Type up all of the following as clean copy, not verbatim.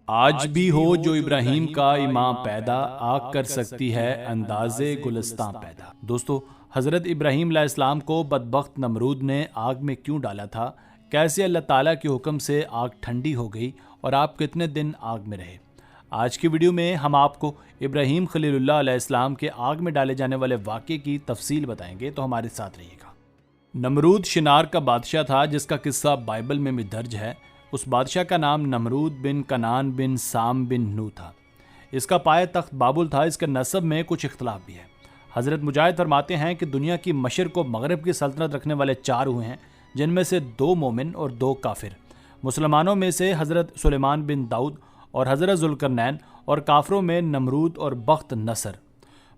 آج بھی ہو جو ابراہیم کا امام پیدا، آگ کر سکتی ہے انداز گلستاں پیدا۔ دوستو، حضرت ابراہیم علیہ السلام کو بدبخت نمرود نے آگ میں کیوں ڈالا تھا، کیسے اللہ تعالیٰ کے حکم سے آگ ٹھنڈی ہو گئی اور آپ کتنے دن آگ میں رہے۔ آج کی ویڈیو میں ہم آپ کو ابراہیم خلیل اللہ علیہ السلام کے آگ میں ڈالے جانے والے واقعے کی تفصیل بتائیں گے، تو ہمارے ساتھ رہیے گا۔ نمرود شنار کا بادشاہ تھا جس کا قصہ بائبل میں بھی درج ہے۔ اس بادشاہ کا نام نمرود بن کنان بن سام بن نو تھا۔ اس کا پایہ تخت بابل تھا۔ اس کے نسب میں کچھ اختلاف بھی ہے۔ حضرت مجاہد فرماتے ہیں کہ دنیا کی مشرق و مغرب کی سلطنت رکھنے والے 4 ہوئے ہیں، جن میں سے 2 مومن اور 2 کافر۔ مسلمانوں میں سے حضرت سلیمان بن داؤد اور حضرت ذوالقرنین، اور کافروں میں نمرود اور بخت نصر۔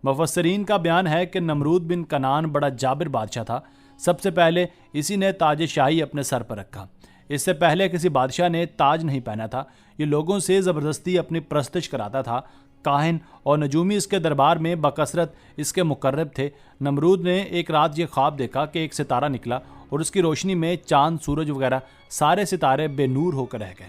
مفسرین کا بیان ہے کہ نمرود بن کنان بڑا جابر بادشاہ تھا۔ سب سے پہلے اسی نے تاج شاہی اپنے سر پر رکھا۔ اس سے پہلے کسی بادشاہ نے تاج نہیں پہنا تھا۔ یہ لوگوں سے زبردستی اپنی پرستش کراتا تھا۔ کاہن اور نجومی اس کے دربار میں بکثرت اس کے مقرب تھے۔ نمرود نے ایک رات یہ خواب دیکھا کہ ایک ستارہ نکلا اور اس کی روشنی میں چاند، سورج وغیرہ سارے ستارے بے نور ہو کر رہ گئے۔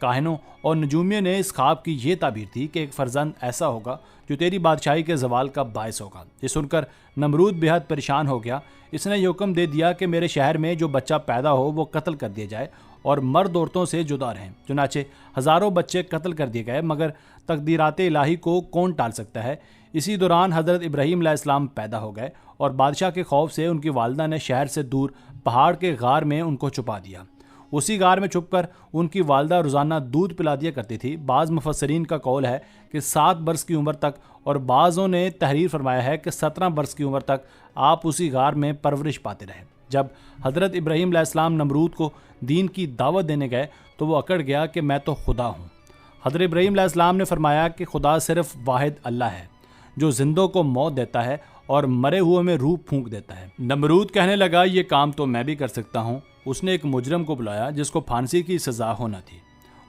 کاہنوں اور نجومیوں نے اس خواب کی یہ تعبیر تھی کہ ایک فرزند ایسا ہوگا جو تیری بادشاہی کے زوال کا باعث ہوگا۔ یہ سن کر نمرود بے حد پریشان ہو گیا۔ اس نے یہ حکم دے دیا کہ میرے شہر میں جو بچہ پیدا ہو وہ قتل کر دیا جائے اور مرد عورتوں سے جدا رہیں۔ چنانچہ ہزاروں بچے قتل کر دیے گئے، مگر تقدیرات الہی کو کون ٹال سکتا ہے۔ اسی دوران حضرت ابراہیم علیہ السلام پیدا ہو گئے اور بادشاہ کے خوف سے ان کی والدہ نے شہر سے دور پہاڑ کے غار میں ان کو چھپا دیا۔ اسی غار میں چھپ کر ان کی والدہ روزانہ دودھ پلا دیا کرتی تھی۔ بعض مفسرین کا قول ہے کہ 7 برس کی عمر تک، اور بعضوں نے تحریر فرمایا ہے کہ 17 برس کی عمر تک آپ اسی غار میں پرورش پاتے رہے۔ جب حضرت ابراہیم علیہ السلام نمرود کو دین کی دعوت دینے گئے تو وہ اکڑ گیا کہ میں تو خدا ہوں۔ حضرت ابراہیم علیہ السلام نے فرمایا کہ خدا صرف واحد اللہ ہے جو زندوں کو موت دیتا ہے اور مرے ہوئے میں روح پھونک دیتا ہے۔ نمرود کہنے لگا یہ کام تو میں بھی کر سکتا ہوں۔ اس نے ایک مجرم کو بلایا جس کو پھانسی کی سزا ہونا تھی،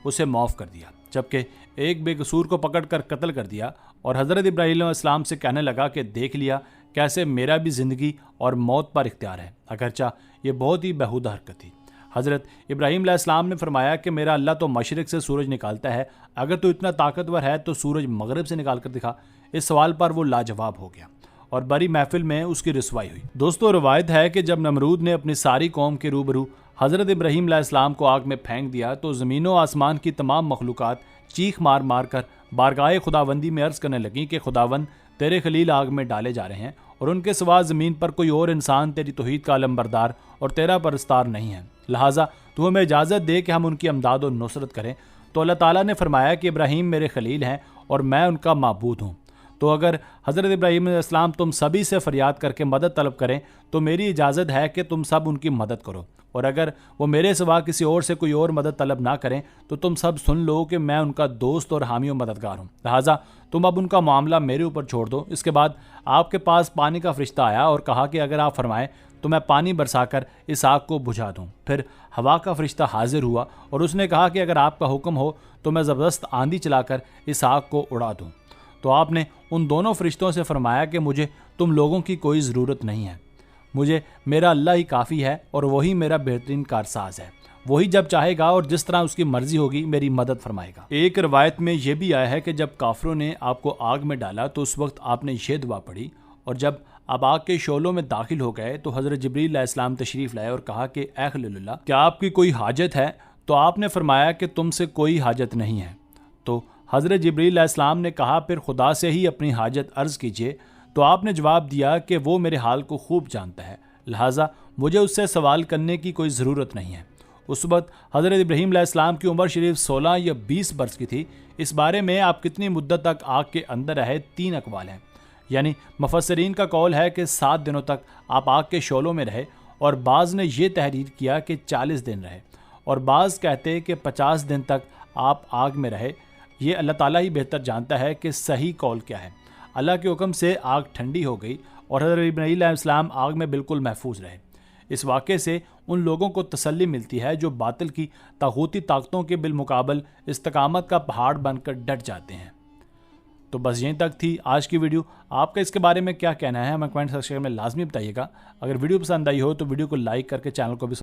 اسے معاف کر دیا، جبکہ ایک بے قصور کو پکڑ کر قتل کر دیا، اور حضرت ابراہیم علیہ السلام سے کہنے لگا کہ دیکھ لیا کیسے میرا بھی زندگی اور موت پر اختیار ہے، اگرچہ یہ بہت ہی بیہودہ حرکت تھی۔ حضرت ابراہیم علیہ السلام نے فرمایا کہ میرا اللہ تو مشرق سے سورج نکالتا ہے، اگر تو اتنا طاقتور ہے تو سورج مغرب سے نکال کر دکھا۔ اس سوال پر وہ لاجواب ہو گیا اور بڑی محفل میں اس کی رسوائی ہوئی۔ دوستو، روایت ہے کہ جب نمرود نے اپنی ساری قوم کے روبرو حضرت ابراہیم علیہ السلام کو آگ میں پھینک دیا تو زمین و آسمان کی تمام مخلوقات چیخ مار مار کر بارگاہ خداوندی میں عرض کرنے لگیں کہ خداوند، تیرے خلیل آگ میں ڈالے جا رہے ہیں اور ان کے سوا زمین پر کوئی اور انسان تیری توحید کا علمبردار اور تیرا پرستار نہیں ہے، لہٰذا تو ہمیں اجازت دے کہ ہم ان کی امداد و نصرت کریں۔ تو اللہ تعالیٰ نے فرمایا کہ ابراہیم میرے خلیل ہیں اور میں ان کا معبود ہوں، تو اگر حضرت ابراہیم علیہ السلام تم سبھی سے فریاد کر کے مدد طلب کریں تو میری اجازت ہے کہ تم سب ان کی مدد کرو، اور اگر وہ میرے سوا کسی اور سے کوئی اور مدد طلب نہ کریں تو تم سب سن لو کہ میں ان کا دوست اور حامی و مددگار ہوں، لہٰذا تم اب ان کا معاملہ میرے اوپر چھوڑ دو۔ اس کے بعد آپ کے پاس پانی کا فرشتہ آیا اور کہا کہ اگر آپ فرمائیں تو میں پانی برسا کر اس آگ کو بجھا دوں۔ پھر ہوا کا فرشتہ حاضر ہوا اور اس نے کہا کہ اگر آپ کا حکم ہو تو میں زبردست آندھی چلا کر اس آگ کو اڑا دوں۔ تو آپ نے ان دونوں فرشتوں سے فرمایا کہ مجھے تم لوگوں کی کوئی ضرورت نہیں ہے، مجھے میرا اللہ ہی کافی ہے اور وہی میرا بہترین کارساز ہے، وہی جب چاہے گا اور جس طرح اس کی مرضی ہوگی میری مدد فرمائے گا۔ ایک روایت میں یہ بھی آیا ہے کہ جب کافروں نے آپ کو آگ میں ڈالا تو اس وقت آپ نے یہ دعا پڑھی، اور جب آپ آگ کے شعلوں میں داخل ہو گئے تو حضرت جبریل علیہ السلام تشریف لائے اور کہا کہ اے خلیل اللہ، کیا آپ کی کوئی حاجت ہے؟ تو آپ نے فرمایا کہ تم سے کوئی حاجت نہیں ہے۔ تو حضرت جبریل علیہ السلام نے کہا پھر خدا سے ہی اپنی حاجت عرض کیجیے۔ تو آپ نے جواب دیا کہ وہ میرے حال کو خوب جانتا ہے، لہٰذا مجھے اس سے سوال کرنے کی کوئی ضرورت نہیں ہے۔ اس وقت حضرت ابراہیم علیہ السلام کی عمر شریف 16 یا 20 برس کی تھی۔ اس بارے میں آپ کتنی مدت تک آگ کے اندر رہے 3 اقوال ہیں، یعنی مفسرین کا قول ہے کہ 7 دنوں تک آپ آگ کے شعلوں میں رہے، اور بعض نے یہ تحریر کیا کہ 40 دن رہے، اور بعض کہتے کہ 50 دن تک آپ آگ میں رہے۔ یہ اللہ تعالیٰ ہی بہتر جانتا ہے کہ صحیح قول کیا ہے۔ اللہ کے حکم سے آگ ٹھنڈی ہو گئی اور حضرت ابراہیم علیہ السلام آگ میں بالکل محفوظ رہے۔ اس واقعے سے ان لوگوں کو تسلی ملتی ہے جو باطل کی طاغوتی طاقتوں کے بالمقابل استقامت کا پہاڑ بن کر ڈٹ جاتے ہیں۔ تو بس یہیں تک تھی آج کی ویڈیو۔ آپ کا اس کے بارے میں کیا کہنا ہے ہمیں کمنٹ سیکشن میں لازمی بتائیے گا۔ اگر ویڈیو پسند آئی ہو تو ویڈیو کو لائک کر کے چینل کو بھی